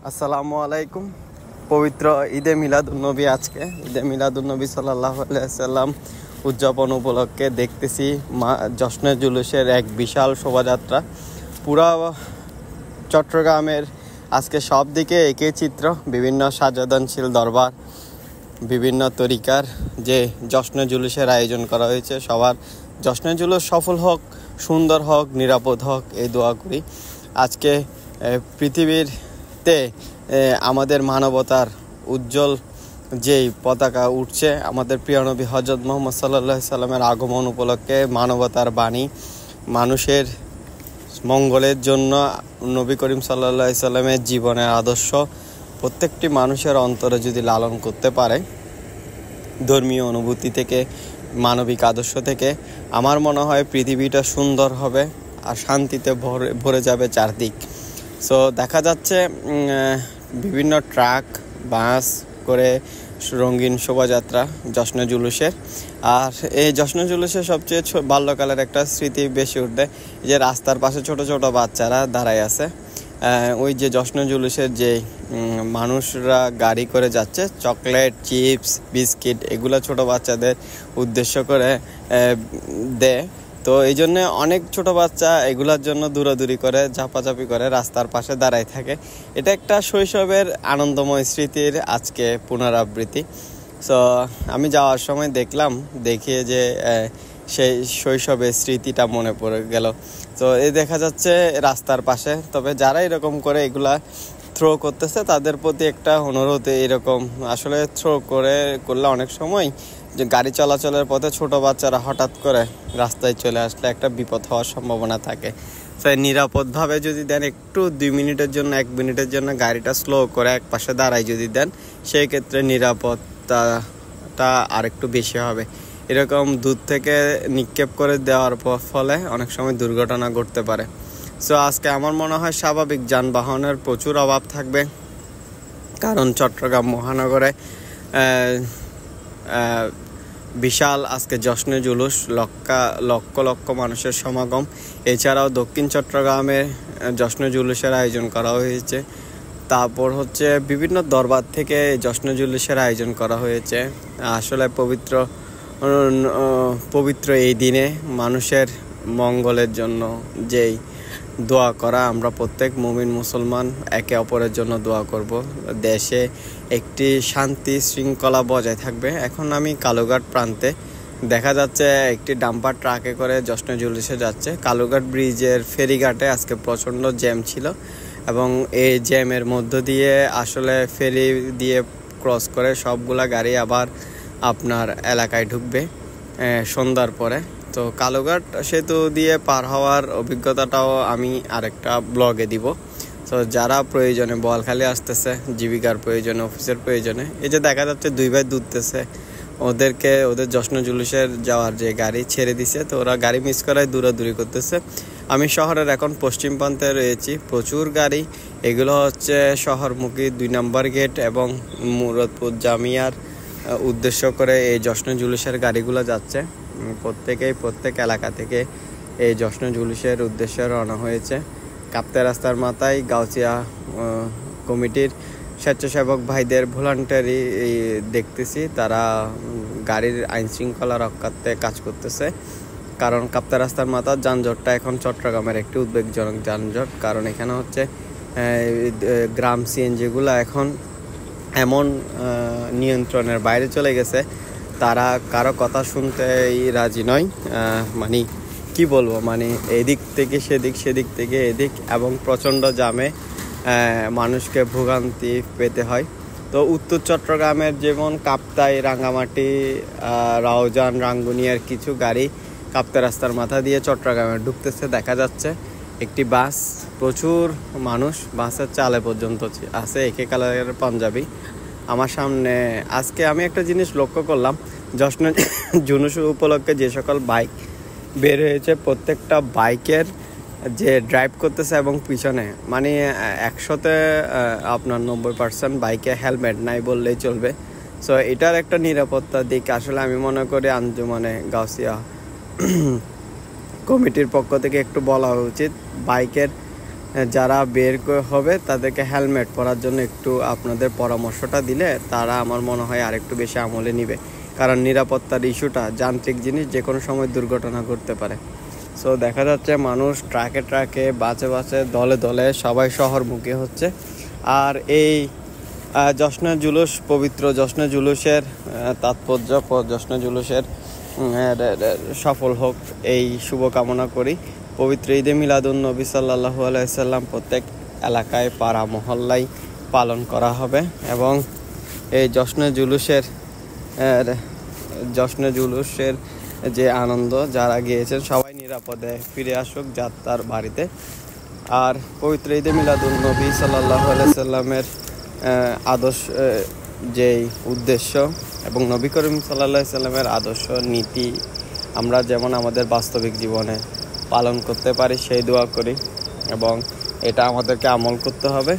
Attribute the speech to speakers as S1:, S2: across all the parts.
S1: আসসালামু আলাইকুম। পবিত্র ঈদে মিলাদুন্নবী, আজকে ঈদে মিলাদুন্নবী সাল্লাল্লাহু আলাইহি সাল্লাম উদযাপন উপলক্ষে দেখতেছি জশ্নে জুলুসের এক বিশাল শোভাযাত্রা। পুরা চট্টগ্রামের আজকে সব দিকে একই চিত্র, বিভিন্ন সাজধানশীল দরবার, বিভিন্ন তরিকার যে জশ্নে জুলুসের আয়োজন করা হয়েছে। সবার জশ্নে জুলুস সফল হোক, সুন্দর হোক, নিরাপদ হোক, এই দোয়া করি। আজকে পৃথিবীতে আমাদের মানবতার উজ্জ্বল যেই পতাকা উঠছে, আমাদের প্রিয় নবী হযরত মুহাম্মদ সাল্লাল্লাহু আলাইহি সাল্লামের আগমন উপলক্ষে মানবতার বাণী, মানুষের মঙ্গলের জন্য নবী করিম সাল্লাল্লাহু আলাইহি সাল্লামের জীবনের আদর্শ প্রত্যেকটি মানুষের অন্তরে যদি লালন করতে পারে, ধর্মীয় অনুভূতি থেকে, মানবিক আদর্শ থেকে, আমার মনে হয় পৃথিবীটা সুন্দর হবে আর শান্তিতে ভরে যাবে চারদিক। সো দেখা যাচ্ছে বিভিন্ন ট্রাক, বাস করে রঙিন শোভাযাত্রা জশ্নে জুলুসের। আর এই জশ্নে জুলুসের সবচেয়ে বাল্যকালের একটা স্মৃতি বেশি উঠবে, যে রাস্তার পাশে ছোট ছোট বাচ্চারা দাঁড়ায় আছে। ওই যে জশ্নে জুলুসের যে মানুষরা গাড়ি করে যাচ্ছে, চকলেট, চিপস, বিস্কিট এগুলো ছোট বাচ্চাদের উদ্দেশ্য করে দেয়। তো এই জন্য অনেক ছোট বাচ্চা এগুলার জন্য দৌড়াদৌড়ি করে, ঝাপাঝাপি করে, রাস্তার পাশে দাঁড়ায় থাকে। এটা একটা শৈশবের আনন্দময় স্মৃতির আজকে পুনরাবৃত্তি। সো আমি যাওয়ার সময় দেখে যে সেই শৈশবের স্মৃতিটা মনে পড়ে গেল। তো এই দেখা যাচ্ছে রাস্তার পাশে। তবে যারা এরকম করে এগুলা থ্রো করতেছে, তাদের প্রতি একটা অনুরোধ, এরকম আসলে করলে অনেক সময় যে গাড়ি চলাচলের পথে ছোট বাচ্চারা হঠাৎ করে রাস্তায় চলে আসলে একটা বিপদ হওয়ার সম্ভাবনা থাকে। তাই নিরাপদভাবে যদি দেন, একটু 2 মিনিটের জন্য, 1 মিনিটের জন্য গাড়িটা স্লো করে এক পাশে দাঁড়ায় যদি দেন, সেই ক্ষেত্রে নিরাপত্তাটা আরেকটু বেশি হবে। এরকম দূর থেকে নিক্ষেপ করে দেওয়ার ফলে অনেক সময় দুর্ঘটনা ঘটতে পারে। সো আজকে আমার মনে হয় স্বাভাবিক যানবাহনের প্রচুর অভাব থাকবে, কারণ চট্টগ্রাম মহানগরে বিশাল আজকে জশ্নে জুলুস, লক্ষ লক্ষ মানুষের সমাগম। এছাড়াও দক্ষিণ চট্টগ্রামে জশ্নে জুলুসের আয়োজন করা হয়েছে। তারপর হচ্ছে বিভিন্ন দরবার থেকে জশ্নে জুলুসের আয়োজন করা হয়েছে। আসলে পবিত্র এই দিনে মানুষের মঙ্গলের জন্য যেই দোয়া করা, আমরা প্রত্যেক মুমিন মুসলমান একে অপরের জন্য দোয়া করব, দেশে একটি শান্তি শৃঙ্খলা বজায় থাকবে। এখন আমি কালুঘাট প্রান্তে, দেখা যাচ্ছে একটি ডাম্পার ট্রাকে করে জশ্নে জুলুসে যাচ্ছে। কালুঘাট ব্রিজের ফেরিঘাটে আজকে প্রচণ্ড জ্যাম ছিল, এবং এই জ্যামের মধ্য দিয়ে আসলে ফেরি দিয়ে ক্রস করে সবগুলা গাড়ি আবার আপনার এলাকায় ঢুকবে সন্ধ্যার পরে। তো কালুঘাট সেতু দিয়ে পার হওয়ার অভিজ্ঞতাটাও আমি আরেকটা ব্লগে দিব। তো যারা প্রয়োজনে বোয়ালখালী আসতেছে, জীবিকার প্রয়োজনে, অফিসের প্রয়োজনে, এই যে দেখা যাচ্ছে 2 ভাই দূরতেছে, ওদের জশ্নে জুলুসের যাওয়ার যে গাড়ি ছেড়ে দিছে, তো ওরা গাড়ি মিস করায় দৌড়াদৌড়ি করতেছে। আমি শহরের এখন পশ্চিম প্রান্তে রয়েছি, প্রচুর গাড়ি। এগুলো হচ্ছে শহরমুখী 2 নম্বর গেট এবং মুরাদপুর জামিয়ার উদ্দেশ্য করে এই জশ্নে জুলুসের গাড়িগুলো যাচ্ছে। প্রত্যেক এলাকা থেকে এই জশ্নে জুলুসের উদ্দেশ্যে রওনা হয়েছে। কাপ্তাই রাস্তার মাথায় গাউছিয়া কমিটির স্বেচ্ছাসেবক ভাইদের ভলান্টারি দেখতেছি, তারা গাড়ির আইন শৃঙ্খলা রক্ষার্থে কাজ করতেছে। কারণ কাপ্তাই রাস্তার মাথার যানজটটা এখন চট্টগ্রামের একটি উদ্বেগজনক যানজট, কারণ এখানে হচ্ছে গ্রাম সিএনজিগুলো এখন এমন নিয়ন্ত্রণের বাইরে চলে গেছে, তারা কারো কথা শুনতেই রাজি নয়। মানে কি বলবো, মানে এদিক থেকে সেদিক, সেদিক থেকে এদিক, এবং প্রচণ্ড জামে মানুষকে ভোগান্তি পেতে হয়। তো উত্তর চট্টগ্রামের যেমন কাপ্তাই, রাঙ্গামাটি, রাউজান, রাঙ্গুনিয়ার কিছু গাড়ি কাপ্তাই রাস্তার মাথা দিয়ে চট্টগ্রামে ঢুকতেছে। দেখা যাচ্ছে একটি বাস, প্রচুর মানুষ, বাসের চালে পর্যন্ত আছে একে কালারের পাঞ্জাবি। আমার সামনে আজকে আমি একটা জিনিস লক্ষ্য করলাম, জশ্নে জুলুস উপলক্ষে যে সকল বাইক বের হয়েছে, প্রত্যেকটা বাইকের যে ড্রাইভ করতেছে এবং পিছনে মানে 100তে আপনার 90% বাইকে হেলমেট নাই বললেই চলবে। সো এটার একটা নিরাপত্তা দিক আসলে আমি মনে করি আঞ্জুমানে গাউছিয়া কমিটির পক্ষ থেকে একটু বলা উচিত, বাইকের যারা বের হবে তাদেরকে হেলমেট পরার জন্য একটু আপনাদের পরামর্শটা দিলে তারা আমার মনে হয় আরেকটু বেশি আমলে নিবে, কারণ নিরাপত্তার ইস্যুটা যান্ত্রিক জিনিস, যে কোনো সময় দুর্ঘটনা ঘটতে পারে। সো দেখা যাচ্ছে মানুষ ট্রাকে ট্রাকে বাসে বাসে দলে দলে সবাই শহরমুখী হচ্ছে। আর এই জশ্নে জুলুস, পবিত্র জশ্নে জুলুসের তাৎপর্য, জশ্নে জুলুসের সফল হোক এই শুভকামনা করি। পবিত্র ঈদে মিলাদুন্নবী সাল্লাল্লাহু আলাইহি সাল্লাম প্রত্যেক এলাকায়, পাড়া মহল্লায় পালন করা হবে এবং এই জশ্নে জুলুসের যে আনন্দ, যারা গিয়েছেন সবাই নিরাপদে ফিরে আসুক যাত্রার বাড়িতে। আর পবিত্র ঈদে মিলাদুন্নবী সাল্লাল্লাহু আলাইহি সাল্লামের আদর্শ, যেই উদ্দেশ্য এবং নবী করিম সাল্লাল্লাহু আলাইহি সাল্লামের আদর্শ নীতি আমরা যেমন আমাদের বাস্তবিক জীবনে পালন করতে পারি সেই দোয়া করি, এবং এটা আমাদেরকে আমল করতে হবে।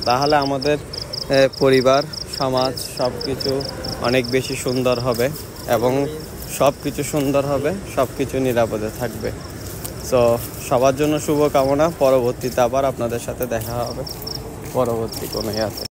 S1: তাহলে আমাদের পরিবার, সমাজ সব কিছু অনেক বেশি সুন্দর হবে এবং সব কিছু সুন্দর হবে, সব কিছু নিরাপদে থাকবে। সো সবার জন্য শুভকামনা। পরবর্তীতে আবার আপনাদের সাথে দেখা হবে পরবর্তী কোনো ইয়াতে।